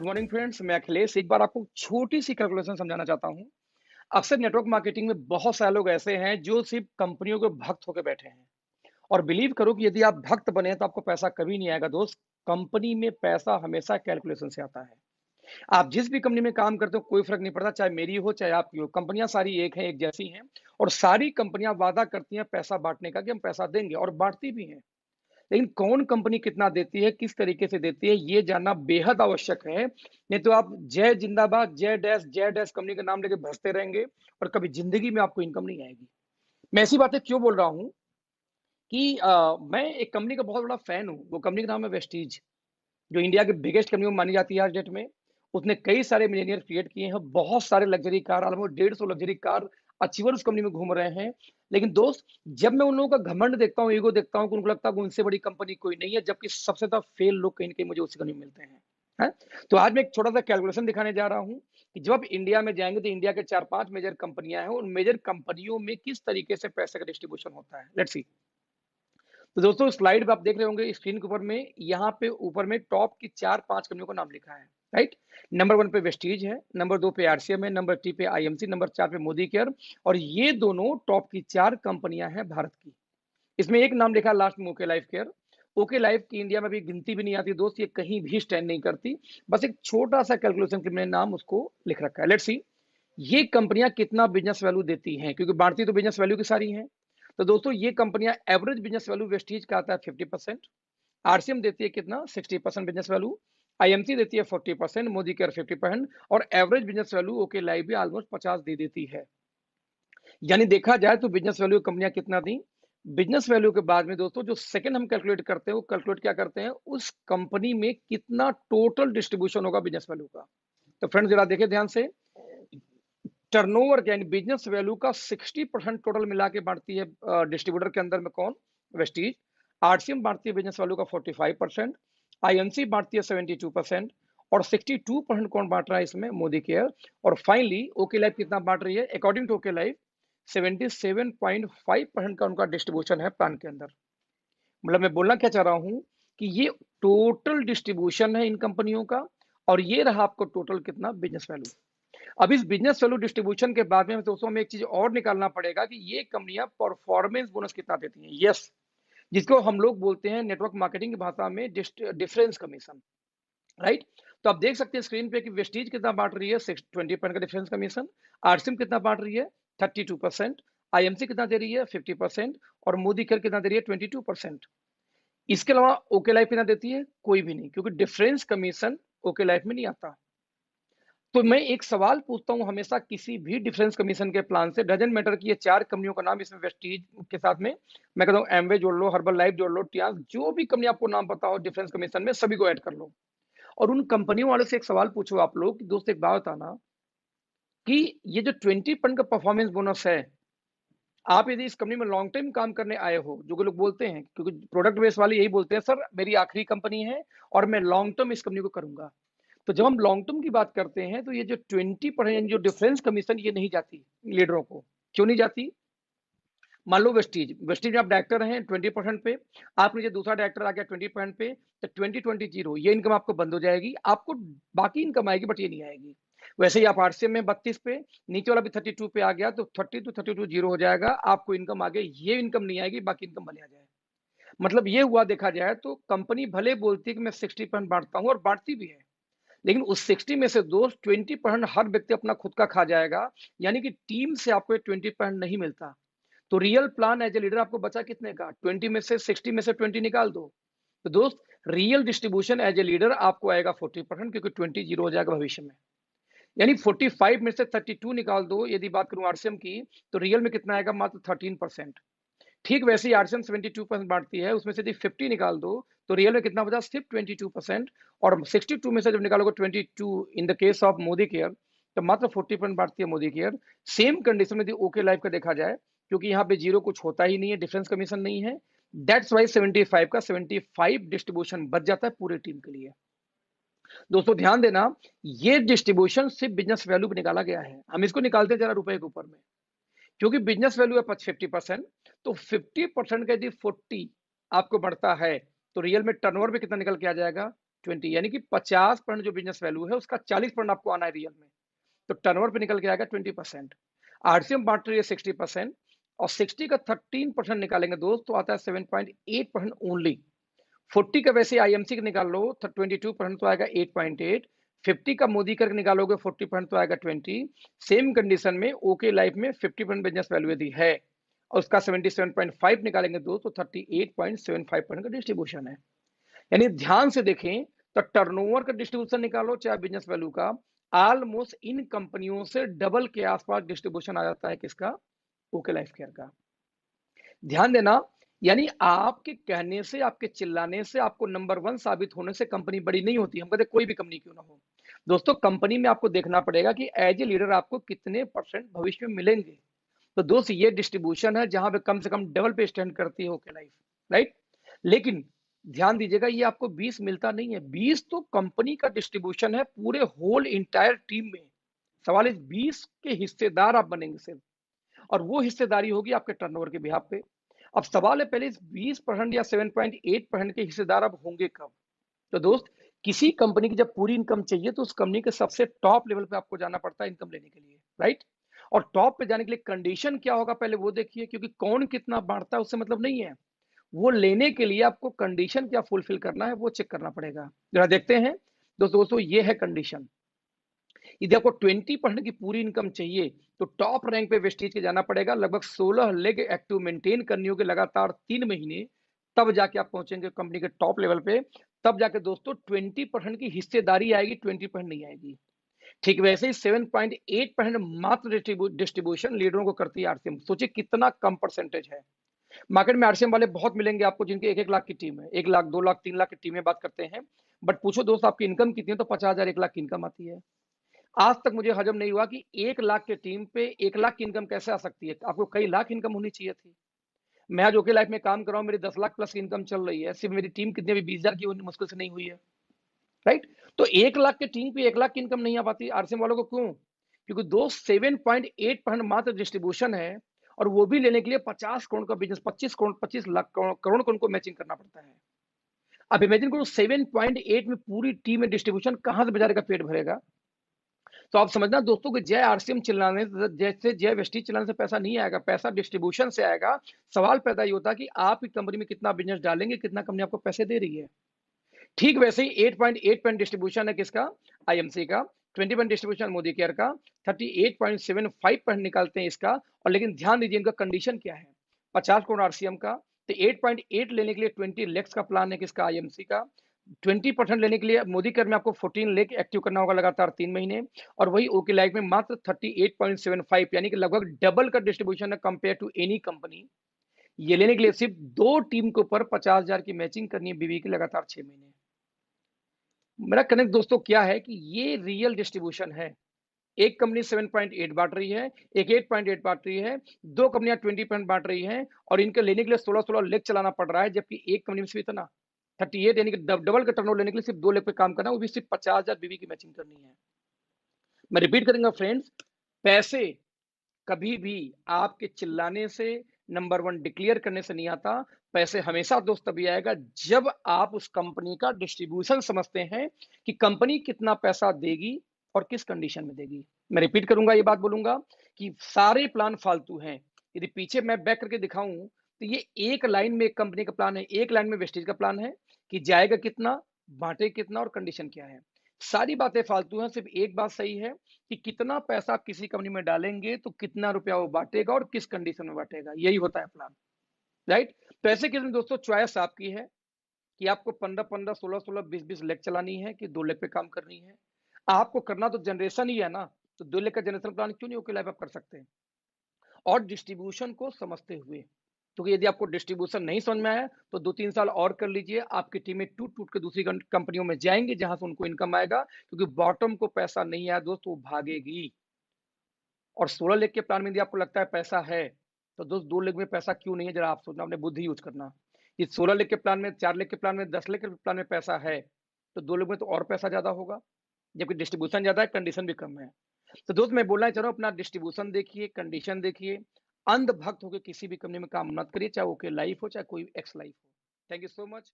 Morning friends, मैं अखिलेश एक बार आपको छोटी सी कैलकुलेशन समझाना चाहता हूँ। अक्सर नेटवर्क मार्केटिंग में बहुत सारे लोग ऐसे हैं जो सिर्फ कंपनियों के भक्त होकर बैठे हैं और बिलीव करो कि यदि आप भक्त बने तो आपको पैसा कभी नहीं आएगा दोस्त। कंपनी में पैसा हमेशा कैलकुलेशन से आता है। आप जिस भी कंपनी में काम करते हो कोई फर्क नहीं पड़ता, चाहे मेरी हो चाहे आपकी हो, कंपनियां सारी एक हैं, एक जैसी हैं। और सारी कंपनियां वादा करती हैं पैसा बांटने का कि हम पैसा देंगे और बांटती भी हैं। लेकिन कौन कंपनी कितना देती है, किस तरीके से देती है, ये जानना बेहद आवश्यक है। नहीं तो आप जय जिंदाबाद, जय डैश कंपनी का नाम लेके भसते रहेंगे और कभी जिंदगी में आपको इनकम नहीं आएगी। मैं ऐसी बातें क्यों बोल रहा हूँ कि मैं एक कंपनी का बहुत बड़ा फैन हूँ। वो कंपनी का नाम है वेस्टीज, जो इंडिया की बिगेस्ट कंपनी मानी जाती है आज डेट में। उसने कई सारे मिलियनियर क्रिएट किए हैं, बहुत सारे luxury car, almost 150 luxury car achiever उस कंपनी में घूम रहे हैं। लेकिन दोस्त, जब मैं उन लोगों का घमंड देखता हूँ, ईगो देखता हूँ, उनको लगता है कि उनसे बड़ी कंपनी कोई नहीं है, जबकि सबसे ज्यादा फेल लोग कहीं ना कहीं मुझे उसी कंपनी में मिलते हैं। है? तो आज मैं एक छोटा सा कैलकुलेशन दिखाने जा रहा हूँ कि जब आप इंडिया में जाएंगे तो इंडिया के 4-5 मेजर कंपनियां हैं, उन मेजर कंपनियों में किस तरीके से पैसे का डिस्ट्रीब्यूशन होता है। Let's see. तो दोस्तों, स्लाइड पे आप देख रहे होंगे स्क्रीन के ऊपर में, यहाँ पे ऊपर में टॉप की 4-5 कंपनियों का नाम लिखा है। राइट। नंबर 1 पे वेस्टीज है, नंबर 2 पे आरसीएम है, नंबर 3 पे आईएमसी, नंबर 4 पे मोदी केयर। और ये दोनों टॉप की 4 कंपनियां हैं भारत की। इसमें एक नाम लिखा है लास्ट में, okay life care. Okay life की इंडिया में भी गिनती भी नहीं आती दोस्त, ये कहीं भी स्टैंड नहीं करती। बस एक छोटा सा कैलकुलेशन के मैंने नाम उसको लिख रखा है। लेट्स सी ये कंपनियां कितना बिजनेस वैल्यू देती हैं, क्योंकि बांटती तो बिजनेस वैल्यू की सारी हैं। तो दोस्तों, ये कंपनियां एवरेज बिजनेस वैल्यू वेस्टीज का आता है 50%, आरसीएम देती है कितना 60% बिजनेस वैल्यू, आईएमसी देती है 40%, मोदी केयर 50%, और average business value okay life भी ऑलमोस्ट 50 दे देती है। यानी देखा जाए तो बिजनेस वैल्यू कंपनियां कितना दी। बिजनेस वैल्यू के बाद में दोस्तों जो सेकंड हम कैलकुलेट करते हैं, वो कैलकुलेट क्या करते हैं, उस कंपनी में कितना टोटल डिस्ट्रीब्यूशन होगा बिजनेस वैल्यू का। तो फ्रेंड्स, जरा देखिए ध्यान से। टर्नओवर यानी बिजनेस वैल्यू का 60% टोटल मिला के बांटती है डिस्ट्रीब्यूटर के अंदर में कौन, वेस्टीज। आरसीएम बांटती है बिजनेस वैल्यू का 45%, आईएमसी बांटती है 72%, और 62% कौन बांट रहा है इसमें, मोदी केयर। और फाइनली ओके लाइफ कितना बांट रही है, अकॉर्डिंग टू ओके लाइफ 77.5% का उनका डिस्ट्रीब्यूशन है प्लान के अंदर। मतलब मैं बोलना क्या चाह रहा हूं कि ये टोटल डिस्ट्रीब्यूशन है इन कंपनियों का, और ये रहा आपको टोटल कितना बिजनेस वैल्यू। अब इस बिजनेस वैल्यू डिस्ट्रीब्यूशन के बाद में दोस्तों हमें एक चीज और निकालना पड़ेगा कि ये कंपनियां परफॉर्मेंस बोनस कितना देती हैं। यस, जिसको हम लोग बोलते हैं नेटवर्क मार्केटिंग की भाषा में डिफरेंस कमीशन। राइट। तो आप देख सकते हैं स्क्रीन पे कि वेस्टीज कितना बांट रही है, 20% का डिफरेंस कमीशन। आरसीएम कितना बांट रही है, 32%। आईएमसी कितना दे रही है, 50%। और मोदी केयर कितना दे रही है, 22%। इसके अलावा ओके लाइफ कितना देती है, कोई भी नहीं, क्योंकि डिफरेंस कमीशन ओके लाइफ में नहीं आता। तो मैं एक सवाल पूछता हूं हमेशा किसी भी डिफरेंस कमीशन के प्लान से, डजेंट मैटर कि ये 4 कंपनियों का नाम इसमें वेस्टीज के साथ में, मैं कहता हूं एमवे जोड़ लो, हर्बल लाइफ जोड़ लो, टियास, जो भी कंपनी आपको नाम पता हो डिफरेंस कमीशन में, सभी को ऐड कर लो। और उन कंपनियों वालों से एक सवाल पूछो आप लोग कि दोस्त एक बात बताना कि ये जो 20% का परफॉर्मेंस बोनस है, आप यदि इस कंपनी में लॉन्ग टाइम काम करने आए हो, जो कि लोग बोलते हैं, क्योंकि प्रोडक्ट बेस वाले यही बोलते हैं, सर मेरी आखिरी कंपनी है और मैं लॉन्ग टर्म इस कंपनी को करूंगा। तो जब हम लॉन्ग टर्म की बात करते हैं तो ये जो 20% जो डिफरेंस कमीशन, ये नहीं जाती लीडरों को। क्यों नहीं जाती? मान लो वेस्टीज वेस्टीज में आप डायरेक्टर हैं 20% पे, आप नीचे दूसरा डायरेक्टर आ गया 20% पे, तो 20-20 ये इनकम आपको बंद हो जाएगी, आपको बाकी इनकम आएगी बट ये नहीं आएगी। वैसे ही आप आरसीएम में 32 पे, नीचे वाला भी 32 पे आ गया, तो 30 to 32 जीरो हो जाएगा, आपको इनकम आगे ये इनकम नहीं आएगी, बाकी इनकम भले आ जाए। मतलब ये हुआ, देखा जाए तो कंपनी भले बोलती है कि मैं 60% बांटता हूँ, और बांटती भी है, लेकिन उस 60 में से दोस्त 20% हर व्यक्ति अपना खुद का खा जाएगा। यानी कि टीम से आपको 20% नहीं मिलता। तो real plan as a leader आपको बचा कितने का, 20 में से 60 में से 20 निकाल दो। तो दोस्त, real distribution as a leader आपको आएगा 40%, क्योंकि 20 जीरो हो जाएगा भविष्य में। यानी 45 में से 32 निकाल दो, यदि बात करूं आरसीएम की, तो रियल में कितना आएगा, मात्र 13%। ठीक वैसे ही आरसीएम 72% बांटती है, उसमें से यदि 50 निकाल दो तो रियल में कितना बचा, सिर्फ 22%। और 62 में से जब निकालोगे 22 in the case of Modi care, तो मात्र 40% बांटती है मोदी केयर। सेम कंडीशन में यदि ओके लाइफ का देखा जाए, क्योंकि यहाँ पे जीरो कुछ होता ही नहीं है, डिफरेंस कमीशन नहीं है, दैट्स वाई 75 का 75 डिस्ट्रीब्यूशन बच जाता है पूरे टीम के लिए। दोस्तों ध्यान देना, ये डिस्ट्रीब्यूशन सिर्फ बिजनेस वैल्यू पे निकाला गया है, हम इसको निकालते हैं जरा रुपए के ऊपर में। क्योंकि बिजनेस वैल्यू है 50%, तो 50% का यदि 40 आपको बढ़ता है, तो रियल में टर्नओवर में कितना निकल के आ जाएगा, 20, यानी कि 50% जो बिजनेस वैल्यू है उसका 40% आपको आना है रियल में, तो टर्नओवर पे निकल के आएगा 20%। आरसीएम बांट रही है 60%, और 60 का 13% निकालेंगे दोस्त तो आता है 7.8% ओनली। 40 का वैसे आईएमसी का निकाल लो तो 22% तो आएगा 8.8। 50 का मोदी करके निकालोगे 40% तो आएगा 20। सेम कंडीशन में ओके लाइफ में 50% बिजनेस वैल्यू यदि है और उसका 77.5 निकालेंगे दोस्त तो 38.75% का डिस्ट्रीब्यूशन है। यानी ध्यान से देखें तो टर्नओवर का डिस्ट्रीब्यूशन निकालो चाहे बिजनेस वैल्यू का, ऑलमोस्ट इन कंपनियों से डबल के आसपास डिस्ट्रीब्यूशन आ जाता है किसका, ओके लाइफ केयर का। ध्यान देना, यानी आपके कहने से, आपके चिल्लाने से, आपको नंबर 1 साबित होने से कंपनी बड़ी नहीं होती। हम कहते कोई भी कंपनी क्यों ना हो दोस्तों, कंपनी में आपको देखना पड़ेगा कि एज ए लीडर आपको कितने परसेंट भविष्य में मिलेंगे। तो दोस्त ये डिस्ट्रीब्यूशन है जहां पे कम से कम डबल पे स्टैंड करती है ओके लाइफ, राइट। लेकिन ध्यान दीजिएगा, ये आपको 20 मिलता नहीं है, 20 तो कंपनी का डिस्ट्रीब्यूशन है पूरे होल इंटायर टीम में। सवाल इस 20 के हिस्सेदार आप बनेंगे सिर्फ, और वो हिस्सेदारी होगी आपके टर्नओवर के बिहाफ पे। अब सवाल है पहले इस 20% या 7.8% के हिस्सेदार अब होंगे कब। तो दोस्त, किसी कंपनी की जब पूरी इनकम चाहिए तो उस कंपनी के सबसे टॉप लेवल पे आपको जाना पड़ता है इनकम लेने के लिए, राइट। और टॉप पे जाने के लिए कंडीशन क्या होगा पहले वो देखिए, क्योंकि कौन कितना बांटता है उससे मतलब नहीं है, वो लेने के लिए आपको कंडीशन क्या फुलफिल करना है वो चेक करना पड़ेगा। जरा देखते हैं दोस्तों, ये है कंडीशन। यदि आपको 20% की पूरी इनकम चाहिए तो टॉप रैंक पे वेस्टीज के जाना पड़ेगा, लगभग 16 लेग एक्टिव मेंटेन करनी होगी लगातार 3 महीने, तब जाके आप पहुंचेंगे कंपनी के टॉप लेवल पे। तब जाके दोस्तों 20% की हिस्सेदारी आएगी, 20% नहीं आएगी। ठीक वैसे ही 7.8% मात्र डिस्ट्रीब्यूशन लीडरों को करती है आरसीएम। सोचिए कितना कम परसेंटेज है। मार्केट में आरसीएम वाले बहुत मिलेंगे आपको जिनके 1-1 लाख की टीम है, 1 लाख 2 लाख 3 लाख की टीमें बात करते हैं, बट पूछो दोस्त आपकी इनकम कितनी है तो 50,000 1 लाख की इनकम आती है। आज तक मुझे हजम नहीं हुआ कि 1 लाख की टीम पे 1 लाख की इनकम कैसे आ सकती है। आपको कई लाख इनकम होनी चाहिए थी। मैं आज ओके लाइफ में काम कर रहा हूँ, मेरी 10 लाख प्लस की इनकम चल रही है, सिर्फ मेरी टीम कितनी भी 20,000 की मुश्किल से नहीं हुई है, राइट। तो 1 लाख की टीम पे 1 लाख की इनकम नहीं आ पाती आरसीएम वालों को, क्यों? क्योंकि दो 7.8% मात्र डिस्ट्रीब्यूशन है, और वो भी लेने के लिए 50 करोड़ का बिजनेस, 25 करोड़ 25 लाख करोड़ को उनको मैचिंग करना पड़ता है। अब इमेजिन करो 7.8 में पूरी टीम में डिस्ट्रीब्यूशन कहां से बेचारे का पेट भरेगा। तो आप समझना दोस्तों कि जय आरसीएम चिल्लाने जैसे जय वेस्टीज चिल्लाने से पैसा नहीं आएगा, पैसा डिस्ट्रीब्यूशन से आएगा। सवाल पैदा ये होता है कि आप की कंपनी में कितना बिजनेस डालेंगे, कितना कंपनी आपको पैसे दे रही है। ठीक वैसे ही 8.8% डिस्ट्रीब्यूशन है किसका, आईएमसी का। 20% डिस्ट्रीब्यूशन मोदी केयर का। 38.75% निकालते हैं इसका। और लेकिन ध्यान दीजिए इनका कंडीशन क्या है, 50 करोड़ आरसीएम का, तो 8.8 लेने के लिए 20 लाख का प्लान है किसका, आईएमसी का। 20% लेने के लिए मोदी केयर में आपको 14 लाख एक्टिव करना होगा लगातार 3 महीने, और वही ओके लाइफ में मात्र 38.75, यानी कि लगभग डबल का डिस्ट्रीब्यूशन है कंपेयर टू एनी कंपनी। ये लेने के लिए सिर्फ 2 टीम के ऊपर 50,000 की मैचिंग करनी है बीवी की लगातार 6 महीने। मेरा कनेक्ट दोस्तों क्या है कि ये रियल डिस्ट्रीब्यूशन है। एक कंपनी 7.8 बांट रही है, एक 8.8 बांट रही है, दो कंपनियां 20% बांट रही हैं, और इनके लेने के लिए 16-16 लेग चलाना पड़ रहा है, जबकि एक कंपनी में सिर्फ इतना 38, यानी कि डबल का टर्नओवर लेने के लिए सिर्फ 2 लेग पे काम करना है, वो भी सिर्फ 50,000 बीवी की मैचिंग करनी है। मैं रिपीट करूंगा फ्रेंड्स, पैसे कभी भी आपके चिल्लाने से, नंबर 1 डिक्लेयर करने से नहीं आता। पैसे हमेशा दोस्त तभी आएगा जब आप उस कंपनी का डिस्ट्रीब्यूशन समझते हैं कि कंपनी कितना पैसा देगी और किस कंडीशन में देगी। मैं रिपीट करूंगा, ये बात बोलूंगा कि सारे प्लान फालतू हैं। यदि पीछे मैं बैक करके दिखाऊं तो ये एक लाइन में एक कंपनी का प्लान है, एक लाइन में वेस्टेज का प्लान है कि जाएगा कितना, बांटे कितना और कंडीशन क्या है। सारी बातें फालतू हैं, सिर्फ एक बात सही है कि कितना पैसा आप किसी कंपनी में डालेंगे तो कितना रुपया वो बांटेगा और किस कंडीशन में बांटेगा, यही होता है प्लान, राइट। तो ऐसे केस में दोस्तों चॉइस आपकी है कि आपको 15-15, 16-16, 20-20 लेग चलानी है कि 2 लेग पे काम करनी है। आपको करना तो जनरेशन ही है ना, तो 2 लेग का जनरेशन प्लान क्यों नहीं ओके लाइफ आप कर सकते हैं, और डिस्ट्रीब्यूशन को समझते हुए। क्योंकि यदि आपको डिस्ट्रीब्यूशन नहीं समझ में आया तो 2-3 साल और कर लीजिए, आपकी टीमें टूट टूट के दूसरी कंपनियों में जाएंगी जहां से उनको इनकम आएगा, क्योंकि बॉटम को पैसा नहीं आया दोस्त वो भागेगी। और 16 लेग के प्लान में यदि आपको लगता है पैसा है तो दोस्त 2 लेग में पैसा क्यों नहीं है, जरा आप सोचना, अपने बुद्धि यूज करना। इस 16 लेग के प्लान में, 4 लेग के प्लान में, 10 लेग के प्लान में पैसा है तो 2 लेग में तो और पैसा ज्यादा होगा, जबकि डिस्ट्रीब्यूशन ज्यादा है, कंडीशन भी कम है। तो दोस्त मैं बोलना चाह रहा हूँ अपना डिस्ट्रीब्यूशन देखिए, कंडीशन देखिए, अंधभक्त होकर किसी भी कंपनी में काम मत करिए, चाहे ओके लाइफ हो चाहे कोई एक्स लाइफ हो। Thank you so much.